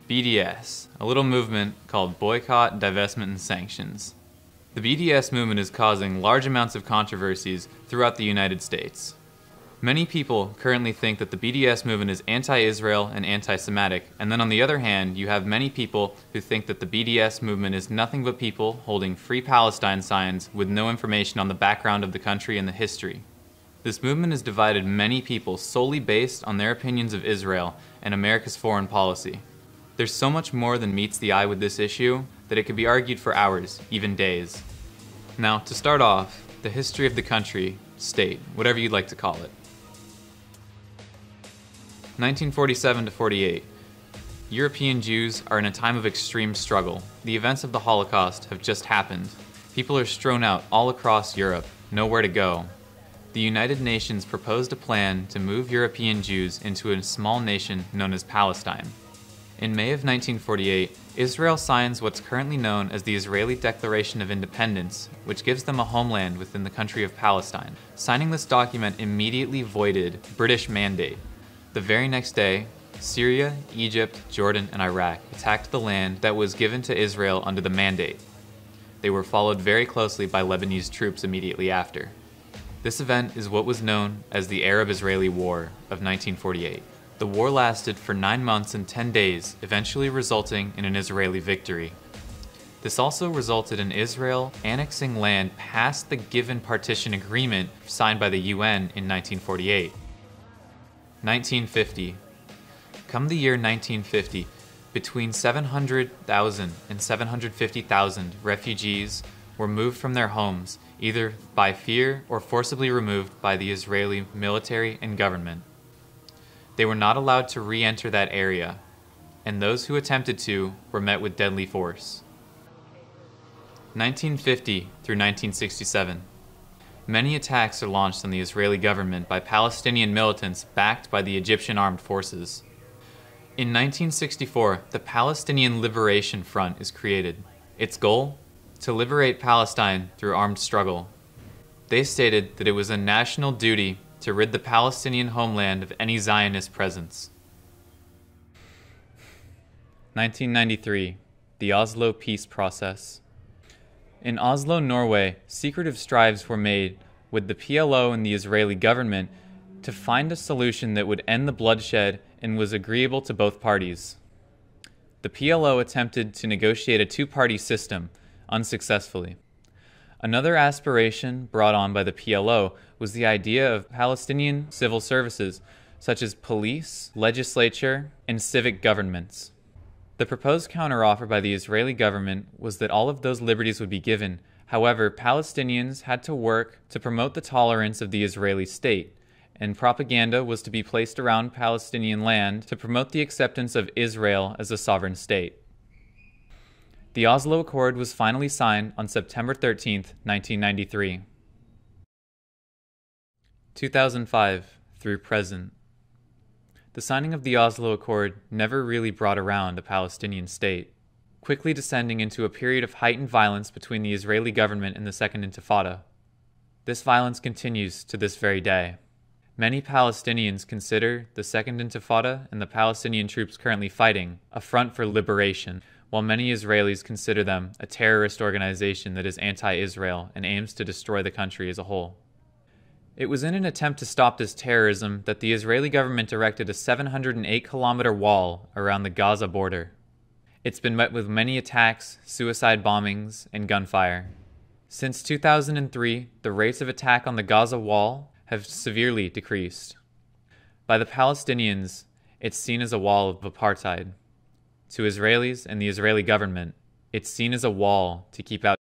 BDS, a little movement called Boycott, Divestment, and Sanctions. The BDS movement is causing large amounts of controversies throughout the United States. Many people currently think that the BDS movement is anti-Israel and anti-Semitic, and then on the other hand, you have many people who think that the BDS movement is nothing but people holding Free Palestine signs with no information on the background of the country and the history. This movement has divided many people solely based on their opinions of Israel and America's foreign policy. There's so much more than meets the eye with this issue that it could be argued for hours, even days. Now, to start off, the history of the country, state, whatever you'd like to call it. 1947 to 48. European Jews are in a time of extreme struggle. The events of the Holocaust have just happened. People are strewn out all across Europe, nowhere to go. The United Nations proposed a plan to move European Jews into a small nation known as Palestine. In May of 1948, Israel signs what's currently known as the Israeli Declaration of Independence, which gives them a homeland within the country of Palestine. Signing this document immediately voided British mandate. The very next day, Syria, Egypt, Jordan, and Iraq attacked the land that was given to Israel under the mandate. They were followed very closely by Lebanese troops immediately after. This event is what was known as the Arab-Israeli War of 1948. The war lasted for 9 months and 10 days, eventually resulting in an Israeli victory. This also resulted in Israel annexing land past the Given Partition Agreement signed by the UN in 1948. 1950. Come the year 1950, between 700,000 and 750,000 refugees were moved from their homes, either by fear or forcibly removed by the Israeli military and government. They were not allowed to re-enter that area, and those who attempted to were met with deadly force. 1950 through 1967. Many attacks are launched on the Israeli government by Palestinian militants backed by the Egyptian armed forces. In 1964, the Palestinian Liberation Front is created. Its goal? To liberate Palestine through armed struggle. They stated that it was a national duty to rid the Palestinian homeland of any Zionist presence. 1993. The Oslo Peace Process. In Oslo, Norway, secretive strives were made with the PLO and the Israeli government to find a solution that would end the bloodshed and was agreeable to both parties. The PLO attempted to negotiate a two-party system, unsuccessfully. Another aspiration brought on by the PLO was the idea of Palestinian civil services, such as police, legislature, and civic governments. The proposed counteroffer by the Israeli government was that all of those liberties would be given. However, Palestinians had to work to promote the tolerance of the Israeli state, and propaganda was to be placed around Palestinian land to promote the acceptance of Israel as a sovereign state. The Oslo Accord was finally signed on September 13, 1993. 2005 through present. The signing of the Oslo Accord never really brought around a Palestinian state, quickly descending into a period of heightened violence between the Israeli government and the Second Intifada. This violence continues to this very day. Many Palestinians consider the Second Intifada and the Palestinian troops currently fighting a front for liberation, while many Israelis consider them a terrorist organization that is anti-Israel and aims to destroy the country as a whole. It was in an attempt to stop this terrorism that the Israeli government erected a 708-kilometer wall around the Gaza border. It's been met with many attacks, suicide bombings, and gunfire. Since 2003, the rates of attack on the Gaza wall have severely decreased. By the Palestinians, it's seen as a wall of apartheid. To Israelis and the Israeli government, it's seen as a wall to keep out